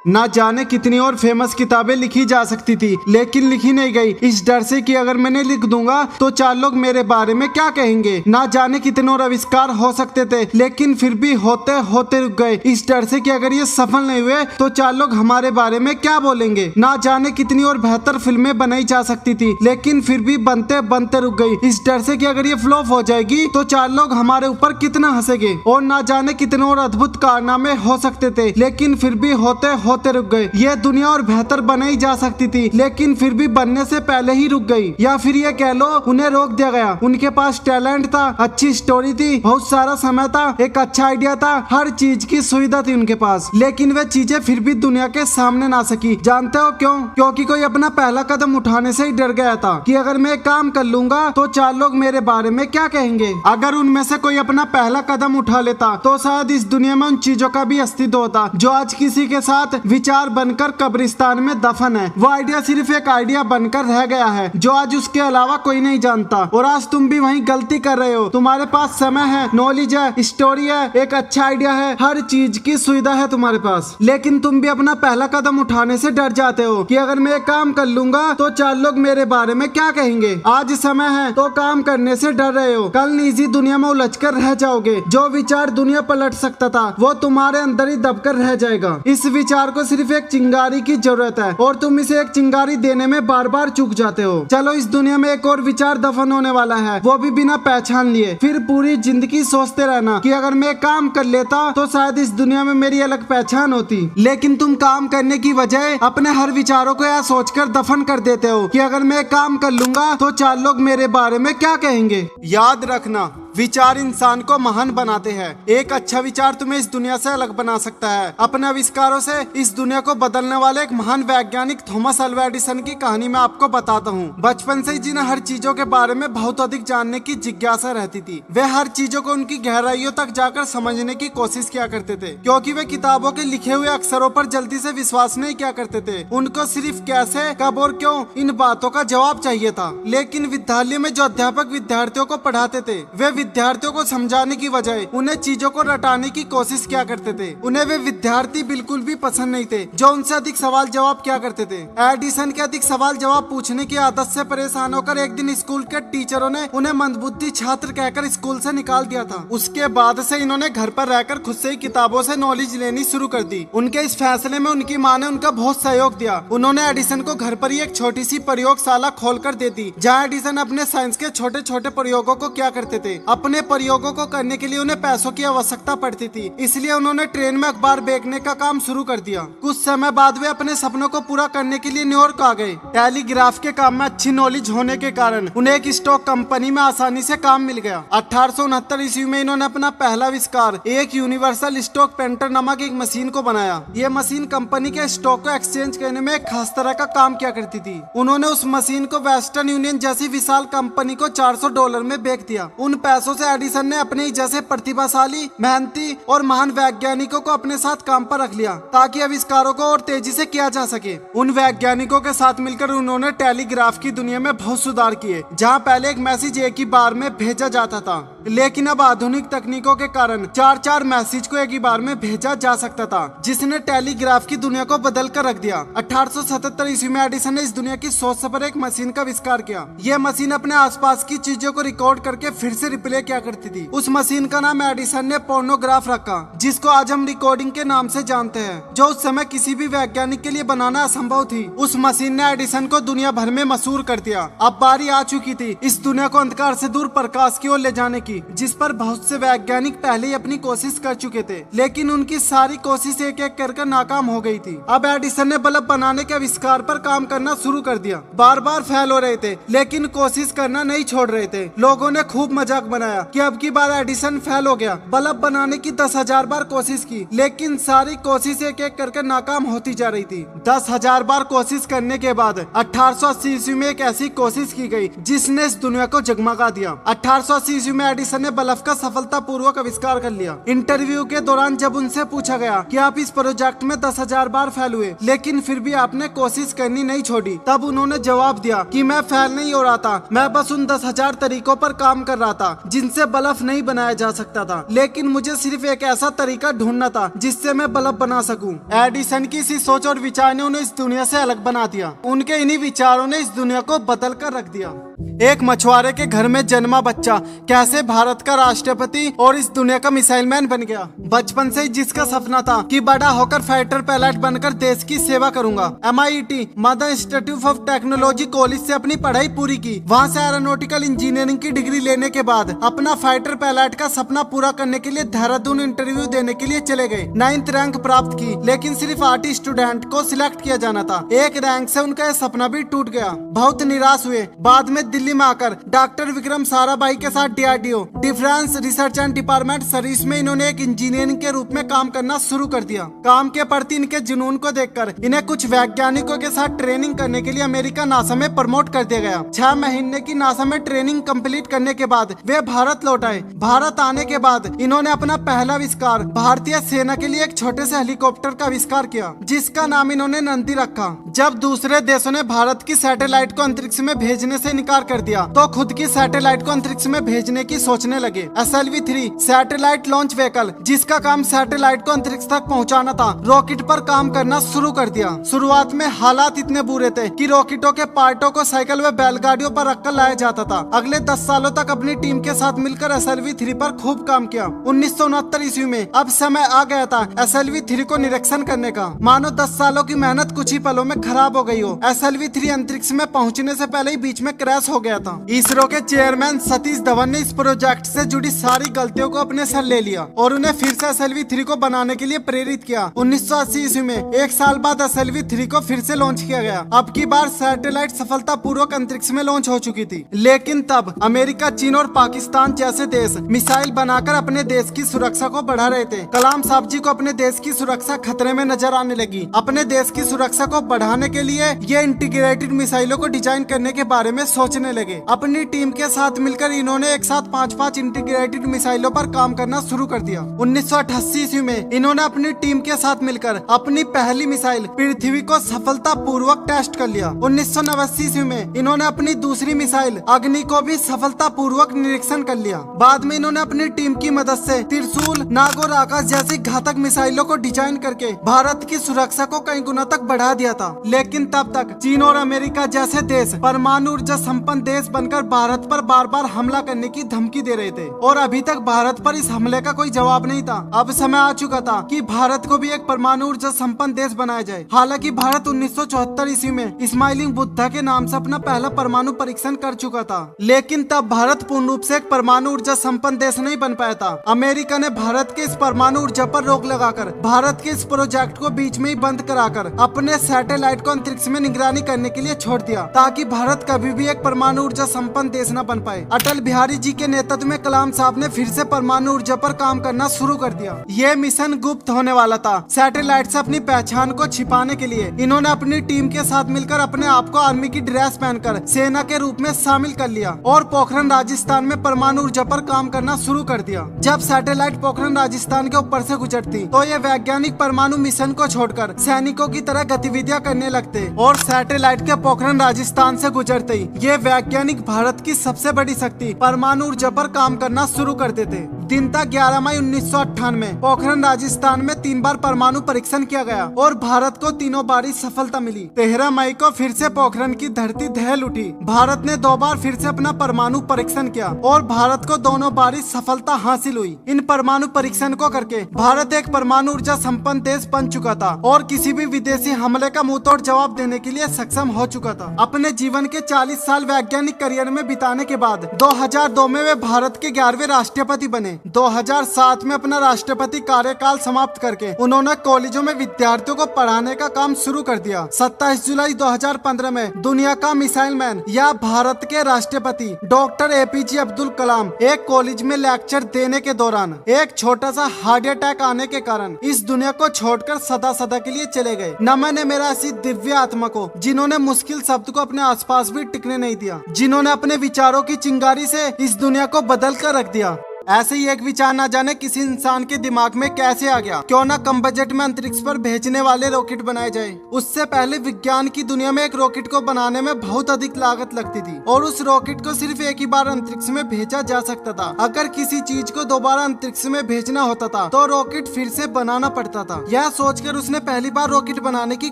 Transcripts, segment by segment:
ना जाने कितनी और फेमस किताबें लिखी जा सकती थी, लेकिन लिखी नहीं गई, इस डर से कि अगर मैंने लिख दूंगा तो 4 लोग मेरे बारे में क्या कहेंगे। ना जाने कितने और आविष्कार हो सकते थे, लेकिन फिर भी होते होते रुक गए, इस डर से कि अगर ये सफल नहीं हुए तो 4 लोग हमारे बारे में क्या बोलेंगे। ना जाने कितनी और बेहतर फिल्में बनाई जा सकती थी, लेकिन फिर भी बनते बनते रुक गई, इस डर से कि अगर ये फ्लॉप हो जाएगी तो 4 लोग हमारे ऊपर कितना हंसेंगे। और ना जाने कितने और अद्भुत कारनामे हो सकते थे, लेकिन फिर भी होते होते रुक गए। ये दुनिया और बेहतर बनाई जा सकती थी, लेकिन फिर भी बनने से पहले ही रुक गई। या फिर ये कह लो उन्हें रोक दिया गया। उनके पास टैलेंट था, अच्छी स्टोरी थी, बहुत सारा समय था, एक अच्छा आइडिया था, हर चीज की सुविधा थी उनके पास, लेकिन वे चीजें फिर भी दुनिया के सामने ना सकी। जानते हो क्यों? क्योंकि कोई अपना पहला कदम उठाने से ही डर गया था कि अगर मैं काम कर लूंगा तो 4 लोग मेरे बारे में क्या कहेंगे। अगर उनमें से कोई अपना पहला कदम उठा लेता तो शायद इस दुनिया में उन चीजों का भी अस्तित्व होता जो आज किसी के साथ विचार बनकर कब्रिस्तान में दफन है। वो आइडिया सिर्फ एक आइडिया बनकर रह गया है जो आज उसके अलावा कोई नहीं जानता। और आज तुम भी वही गलती कर रहे हो। तुम्हारे पास समय है, नॉलेज है, स्टोरी है, एक अच्छा आइडिया है, हर चीज की सुविधा है तुम्हारे पास, लेकिन तुम भी अपना पहला कदम उठाने से डर जाते हो कि अगर मैं काम कर लूंगा तो 4 लोग मेरे बारे में क्या कहेंगे। आज समय है तो काम करने से डर रहे हो, कल निजी दुनिया में उलझकर रह जाओगे। जो विचार दुनिया पलट सकता था वो तुम्हारे अंदर ही दबकर रह जाएगा। इस विचार को सिर्फ एक चिंगारी की जरूरत है और तुम इसे एक चिंगारी देने में बार बार चूक जाते हो। चलो इस दुनिया में एक और विचार दफन होने वाला है, वो भी बिना पहचान लिए। फिर पूरी जिंदगी सोचते रहना कि अगर मैं काम कर लेता तो शायद इस दुनिया में मेरी अलग पहचान होती। लेकिन तुम काम करने की बजाय अपने हर विचारों को यह सोचकर दफन कर देते हो कि अगर मैं काम कर लूंगा तो 4 लोग मेरे बारे में क्या कहेंगे। याद रखना, विचार इंसान को महान बनाते हैं। एक अच्छा विचार तुम्हें इस दुनिया से अलग बना सकता है। अपने आविष्कारों से इस दुनिया को बदलने वाले एक महान वैज्ञानिक थॉमस अल्वा एडिसन की कहानी मैं आपको बताता हूँ। बचपन से ही जिन्हें हर चीजों के बारे में बहुत अधिक जानने की जिज्ञासा रहती थी, वे हर चीजों को उनकी गहराइयों तक जाकर समझने की कोशिश किया करते थे, क्योंकि वे किताबों के लिखे हुए अक्षरों पर जल्दी से विश्वास नहीं किया करते थे। उनको सिर्फ कैसे, कब और क्यों इन बातों का जवाब चाहिए था। लेकिन विद्यालय में जो अध्यापक विद्यार्थियों को पढ़ाते थे, वे विद्यार्थियों को समझाने की बजाय उन्हें चीजों को रटाने की कोशिश किया करते थे। उन्हें वे विद्यार्थी बिल्कुल भी पसंद नहीं थे जो उनसे अधिक सवाल जवाब किया करते थे। एडिसन के अधिक सवाल जवाब पूछने की आदत से परेशान होकर एक दिन स्कूल के टीचरों ने उन्हें मंदबुद्धि छात्र कहकर स्कूल से निकाल दिया था। उसके बाद से इन्होंने घर पर रहकर खुद से ही किताबों से नॉलेज लेनी शुरू कर दी। उनके इस फैसले में उनकी माँ ने उनका बहुत सहयोग दिया। उन्होंने एडिसन को घर पर ही एक छोटी सी प्रयोगशाला खोलकर दे दी, जहाँ एडिसन अपने साइंस के छोटे छोटे प्रयोगों को किया करते थे। अपने प्रयोगों को करने के लिए उन्हें पैसों की आवश्यकता पड़ती थी, इसलिए उन्होंने ट्रेन में अखबार बेचने का काम शुरू कर दिया। कुछ समय बाद वे अपने सपनों को पूरा करने के लिए न्यूयॉर्क आ गए। टेलीग्राफ के काम में अच्छी नॉलेज होने के कारण उन्हें एक स्टॉक कंपनी में आसानी से काम मिल गया। 1869 ईस्वी में इन्होंने अपना पहला आविष्कार, एक यूनिवर्सल स्टॉक पेंटर नामक एक मशीन को बनाया। ये मशीन कंपनी के स्टॉक को एक्सचेंज करने में एक खास तरह का काम किया करती थी। उन्होंने उस मशीन को वेस्टर्न यूनियन जैसी विशाल कंपनी को $400 में बेच दिया। उन पैसों से एडिसन ने अपने जैसे प्रतिभाशाली, मेहनती और महान वैज्ञानिकों को अपने साथ काम पर रख लिया ताकि आविष्कारों को और तेजी से किया जा सके। उन वैज्ञानिकों के साथ मिलकर उन्होंने टेलीग्राफ की दुनिया में बहुत सुधार किए। जहां पहले एक मैसेज एक ही बार में भेजा जाता था, लेकिन अब आधुनिक तकनीकों के कारण 4-4 मैसेज को एक ही बार में भेजा जा सकता था, जिसने टेलीग्राफ की दुनिया को बदल कर रख दिया। 1877 ईस्वी में एडिसन ने इस दुनिया की सोच पर एक मशीन का आविष्कार किया। यह मशीन अपने आसपास की चीजों को रिकॉर्ड करके फिर से रिप्ले किया करती थी। उस मशीन का नाम एडिसन ने फोनोग्राफ रखा, जिसको आज हम रिकॉर्डिंग के नाम से जानते हैं, जो उस समय किसी भी वैज्ञानिक के लिए बनाना असंभव थी। उस मशीन ने एडिसन को दुनिया भर में मशहूर कर दिया। अब बारी आ चुकी थी इस दुनिया को अंधकार से दूर प्रकाश की ओर ले जाने की, जिस पर बहुत से वैज्ञानिक पहले ही अपनी कोशिश कर चुके थे, लेकिन उनकी सारी कोशिश एक एक कर नाकाम हो गई थी। अब एडिसन ने बल्ब बनाने के आविष्कार पर काम करना शुरू कर दिया। बार बार फेल हो रहे थे, लेकिन कोशिश करना नहीं छोड़ रहे थे। लोगों ने खूब मजाक बनाया कि अब की बार एडिसन फेल हो गया। बल्ब बनाने की 10,000 बार कोशिश की, लेकिन सारी कोशिश एक एक करके नाकाम होती जा रही थी। 10,000 बार कोशिश करने के बाद 1880 ईस्वी में एक ऐसी कोशिश की गई जिसने इस दुनिया को जगमगा दिया। 1880 ईस्वी में एडिसन एडिसन ने बल्ब का सफलतापूर्वक आविष्कार कर लिया। इंटरव्यू के दौरान जब उनसे पूछा गया कि आप इस प्रोजेक्ट में 10,000 बार फेल हुए लेकिन फिर भी आपने कोशिश करनी नहीं छोड़ी, तब उन्होंने जवाब दिया कि मैं फेल नहीं हो रहा था, मैं बस उन 10,000 तरीकों पर काम कर रहा था जिनसे बल्ब नहीं बनाया जा सकता था, लेकिन मुझे सिर्फ एक ऐसा तरीका ढूंढना था जिससे मैं बल्ब बना सकूं। एडिसन की इसी सोच और विचार ने उन्हें इस दुनिया से अलग बना दिया। उनके इन्हीं विचारों ने इस दुनिया को बदल कर रख दिया। एक मछुआरे के घर में जन्मा बच्चा कैसे भारत का राष्ट्रपति और इस दुनिया का मिसाइल मैन बन गया। बचपन से ही जिसका सपना था कि बड़ा होकर फाइटर पायलट बनकर देश की सेवा करूंगा। MIT mother institute of technology college से अपनी पढ़ाई पूरी की। वहां से एरोनॉटिकल इंजीनियरिंग की डिग्री लेने के बाद अपना फाइटर पायलट का सपना पूरा करने के लिए देहरादून इंटरव्यू देने के लिए चले गए। 9th रैंक प्राप्त की, लेकिन सिर्फ 8 स्टूडेंट को सिलेक्ट किया जाना था। एक रैंक से उनका यह सपना भी टूट गया। बहुत निराश हुए। बाद में दिल्ली में आकर डॉक्टर विक्रम साराभाई के साथ DRDO defence research and department service में इन्होंने एक इंजीनियरिंग के रूप में काम करना शुरू कर दिया। काम के प्रति इनके जुनून को देखकर इन्हें कुछ वैज्ञानिकों के साथ ट्रेनिंग करने के लिए अमेरिका नासा में प्रमोट कर दिया गया। 6 महीने की नासा में ट्रेनिंग कंप्लीट करने के बाद वे भारत लौट आए। भारत आने के बाद इन्होंने अपना पहला आविष्कार भारतीय सेना के लिए एक छोटे से हेलीकॉप्टर का आविष्कार किया, जिसका नाम इन्होंने नंदी रखा। जब दूसरे देशों ने भारत की सैटेलाइट को अंतरिक्ष में भेजने से इनकार कर दिया तो खुद की सैटेलाइट को अंतरिक्ष में भेजने की सोचने लगे। SLV-3 सैटेलाइट लॉन्च व्हीकल, जिसका काम सैटेलाइट को अंतरिक्ष तक पहुंचाना था, रॉकेट पर काम करना शुरू कर दिया। शुरुआत में हालात इतने बुरे थे कि रॉकेटों के पार्टों को साइकिल व बैलगाड़ियों पर रखकर लाया जाता था। अगले 10 सालों तक अपनी टीम के साथ मिलकर SLV-3 पर खूब काम किया। 1969 ईस्वी में अब समय आ गया था SLV-3 को निरीक्षण करने का। मानो 10 सालों की मेहनत कुछ ही पलों में खराब हो गई हो। SLV-3 अंतरिक्ष में पहुंचने से पहले ही बीच में क्रैश हो गया था। इसरो के चेयरमैन सतीश धवन ने इस प्रोजेक्ट से जुड़ी सारी गलतियों को अपने सर ले लिया और उन्हें फिर से SLV-3 को बनाने के लिए प्रेरित किया। 1980 ईस्वी में 1 साल बाद SLV-3 को फिर से लॉन्च किया गया। अब की बार सैटेलाइट सफलतापूर्वक अंतरिक्ष में लॉन्च हो चुकी थी, लेकिन तब अमेरिका, चीन और पाकिस्तान जैसे देश मिसाइल बनाकर अपने देश की सुरक्षा को बढ़ा रहे थे। कलाम साहब जी को अपने देश की सुरक्षा खतरे में नजर आने लगी। अपने देश की सुरक्षा को बढ़ाने के लिए ये इंटीग्रेटेड मिसाइलों को डिजाइन करने के बारे में सोचने लगे। अपनी टीम के साथ मिलकर इन्होंने एक साथ 5 इंटीग्रेटेड मिसाइलों पर काम करना शुरू कर दिया। 1988 ईस्वी में इन्होंने अपनी टीम के साथ मिलकर अपनी पहली मिसाइल पृथ्वी को सफलतापूर्वक टेस्ट कर लिया। 1989 ईस्वी में इन्होंने अपनी दूसरी मिसाइल अग्नि को भी सफलतापूर्वक निरीक्षण कर लिया। बाद में इन्होंने अपनी टीम की मदद से त्रिशूल, नाग और आकाश जैसी घातक मिसाइलों को डिजाइन करके भारत की सुरक्षा को कई गुना तक बढ़ा दिया था। लेकिन तब तक चीन और अमेरिका जैसे देश परमाणु ऊर्जा संपन्न देश बनकर भारत पर बार बार हमला करने की धमकी दे रहे थे और अभी तक भारत पर इस हमले का कोई जवाब नहीं था। अब समय आ चुका था कि भारत को भी एक परमाणु ऊर्जा संपन्न देश बनाया जाए। हालांकि भारत 1974 ईस्वी में इस्माइलिंग बुद्धा के नाम से अपना पहला परमाणु परीक्षण कर चुका था, लेकिन तब भारत पूर्ण रूप से एक परमाणु ऊर्जा संपन्न देश नहीं बन पाया था। अमेरिका ने भारत के इस परमाणु ऊर्जा पर रोक लगाकर भारत के इस प्रोजेक्ट को बीच में ही बंद कराकर अपने सैटेलाइट को अंतरिक्ष में निगरानी करने के लिए छोड़ दिया, ताकि भारत कभी भी एक परमाणु ऊर्जा संपन्न देश न बन पाए। अटल बिहारी जी के नेतृत्व में कलाम साहब ने फिर से परमाणु ऊर्जा पर काम करना शुरू कर दिया। ये मिशन गुप्त होने वाला था। सैटेलाइट से अपनी पहचान को छिपाने के लिए इन्होंने अपनी टीम के साथ मिलकर अपने आप को आर्मी की ड्रेस पहनकर सेना के रूप में शामिल कर लिया और पोखरण राजस्थान में परमाणु ऊर्जा पर काम करना शुरू कर दिया। जब सैटेलाइट पोखरण राजस्थान के ऊपर से गुजरती तो ये वैज्ञानिक परमाणु मिशन को छोड़कर सैनिकों की तरह गतिविधियां करने लगते और सैटेलाइट के पोखरण राजस्थान से गुजरते ही ये वैज्ञानिक भारत की सबसे बड़ी शक्ति परमाणु ऊर्जा पर काम करना शुरू कर देते। दिन था 11 मई 1998। पोखरण राजस्थान में 3 बार परमाणु परीक्षण किया गया और भारत को तीनों बार ही सफलता मिली। 13 मई को फिर से पोखरण की धरती दहल उठी। भारत ने 2 बार फिर से अपना परमाणु परीक्षण किया और भारत को दोनों बार ही सफलता हासिल हुई। इन परमाणु परीक्षण को करके भारत एक परमाणु ऊर्जा संपन्न देश बन चुका था और किसी भी विदेशी हमले का मुंहतोड़ जवाब देने के लिए सक्षम हो चुका था। अपने जीवन के 40 साल वैज्ञानिक करियर में बिताने के बाद 2002 में वे भारत के 11वें राष्ट्रपति बने। 2007 में अपना राष्ट्रपति कार्यकाल समाप्त करके उन्होंने कॉलेजों में विद्यार्थियों को पढ़ाने का काम शुरू कर दिया। 27 जुलाई 2015 में दुनिया का मिसाइल मैन या भारत के राष्ट्रपति डॉक्टर APJ अब्दुल कलाम एक कॉलेज में लेक्चर देने के दौरान एक छोटा सा हार्ट अटैक आने के कारण इस दुनिया को छोड़कर सदा सदा के लिए चले गए। नमन है मेरा ऐसी दिव्य आत्मा को जिन्होंने मुश्किल शब्द को अपने आसपास भी टिकने नहीं दिया, जिन्होंने अपने विचारों की चिंगारी से इस दुनिया को बदल कर रख दिया। ऐसे ही एक विचार ना जाने किसी इंसान के दिमाग में कैसे आ गया, क्यों ना कम बजट में अंतरिक्ष पर भेजने वाले रॉकेट बनाए जाए। उससे पहले विज्ञान की दुनिया में एक रॉकेट को बनाने में बहुत अधिक लागत लगती थी और उस रॉकेट को सिर्फ एक ही बार अंतरिक्ष में भेजा जा सकता था। अगर किसी चीज को दोबारा अंतरिक्ष में भेजना होता था तो रॉकेट फिर से बनाना पड़ता था। यह सोचकर उसने पहली बार रॉकेट बनाने की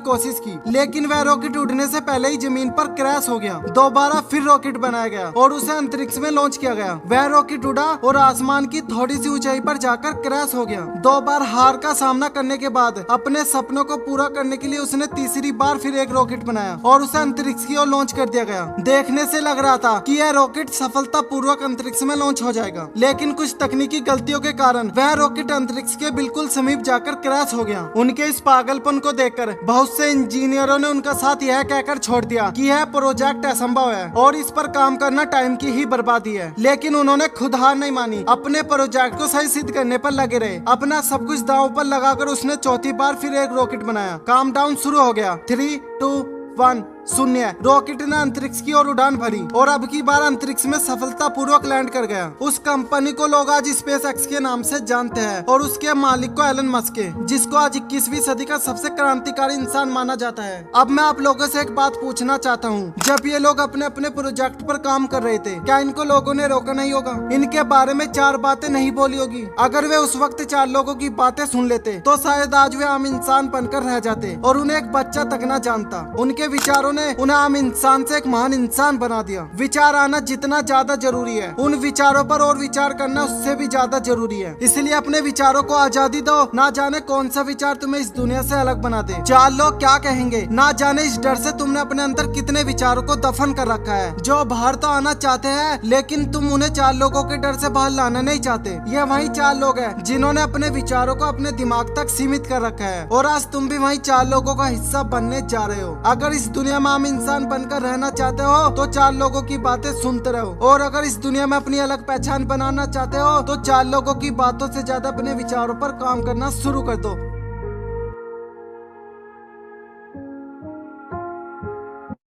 कोशिश की, लेकिन वह रॉकेट उड़ने से पहले ही जमीन पर क्रैश हो गया। दोबारा फिर रॉकेट बनाया गया और उसे अंतरिक्ष में लॉन्च किया गया। वह रॉकेट उड़ा और आसमान की थोड़ी सी ऊंचाई पर जाकर क्रैश हो गया। 2 बार हार का सामना करने के बाद अपने सपनों को पूरा करने के लिए उसने तीसरी बार फिर एक रॉकेट बनाया और उसे अंतरिक्ष की ओर लॉन्च कर दिया गया। देखने से लग रहा था कि यह रॉकेट सफलतापूर्वक अंतरिक्ष में लॉन्च हो जाएगा, लेकिन कुछ तकनीकी गलतियों के कारण वह रॉकेट अंतरिक्ष के बिल्कुल समीप जाकर क्रैश हो गया। उनके इस पागलपन को देखकर बहुत से इंजीनियरों ने उनका साथ यह कहकर छोड़ दिया कि यह प्रोजेक्ट असंभव है और इस पर काम करना टाइम की ही बर्बादी है। लेकिन उन्होंने खुद हार नहीं मानी, अपने प्रोजेक्ट को सही सिद्ध करने पर लगे रहे। अपना सब कुछ दांव पर लगाकर उसने चौथी बार फिर एक रॉकेट बनाया। काम डाउन शुरू हो गया। 3, 2, 1 शून्य। रॉकेट ने अंतरिक्ष की ओर उड़ान भरी और अब की बार अंतरिक्ष में सफलतापूर्वक लैंड कर गया। उस कंपनी को लोग आज स्पेस एक्स के नाम से जानते हैं और उसके मालिक को एलन मस्क है, जिसको आज 21वीं सदी का सबसे क्रांतिकारी इंसान माना जाता है। अब मैं आप लोगों से एक बात पूछना चाहता हूँ, जब ये लोग अपने अपने प्रोजेक्ट पर काम कर रहे थे, क्या इनको लोगों ने रोका नहीं होगा? इनके बारे में 4 बातें नहीं बोली होगी। अगर वे उस वक्त 4 लोगों की बातें सुन लेते तो शायद आज वे आम इंसान बनकर रह जाते और उन्हें एक बच्चा तक न जानता। उनके विचारों ने उन्हें आम इंसान से एक महान इंसान बना दिया। विचार आना जितना ज्यादा जरूरी है, उन विचारों पर और विचार करना उससे भी ज्यादा जरूरी है। इसलिए अपने विचारों को आजादी दो। ना जाने कौन सा विचार तुम्हें इस दुनिया से अलग बना दे। 4 लोग क्या कहेंगे, ना जाने इस डर से तुमने अपने अंदर कितने विचारों को दफन कर रखा है, जो बाहर तो आना चाहते हैं लेकिन तुम उन्हें 4 लोगों के डर से बाहर लाना नहीं चाहते। ये वही 4 लोग हैं जिन्होंने अपने विचारों को अपने दिमाग तक सीमित कर रखा है और आज तुम भी वही 4 लोगों का हिस्सा बनने जा रहे हो। अगर इस दुनिया में आम इंसान बनकर रहना चाहते हो तो 4 लोगों की बातें सुनते रहो, और अगर इस दुनिया में अपनी अलग पहचान बनाना चाहते हो तो 4 लोगों की बातों से ज्यादा अपने विचारों पर काम करना शुरू कर दो।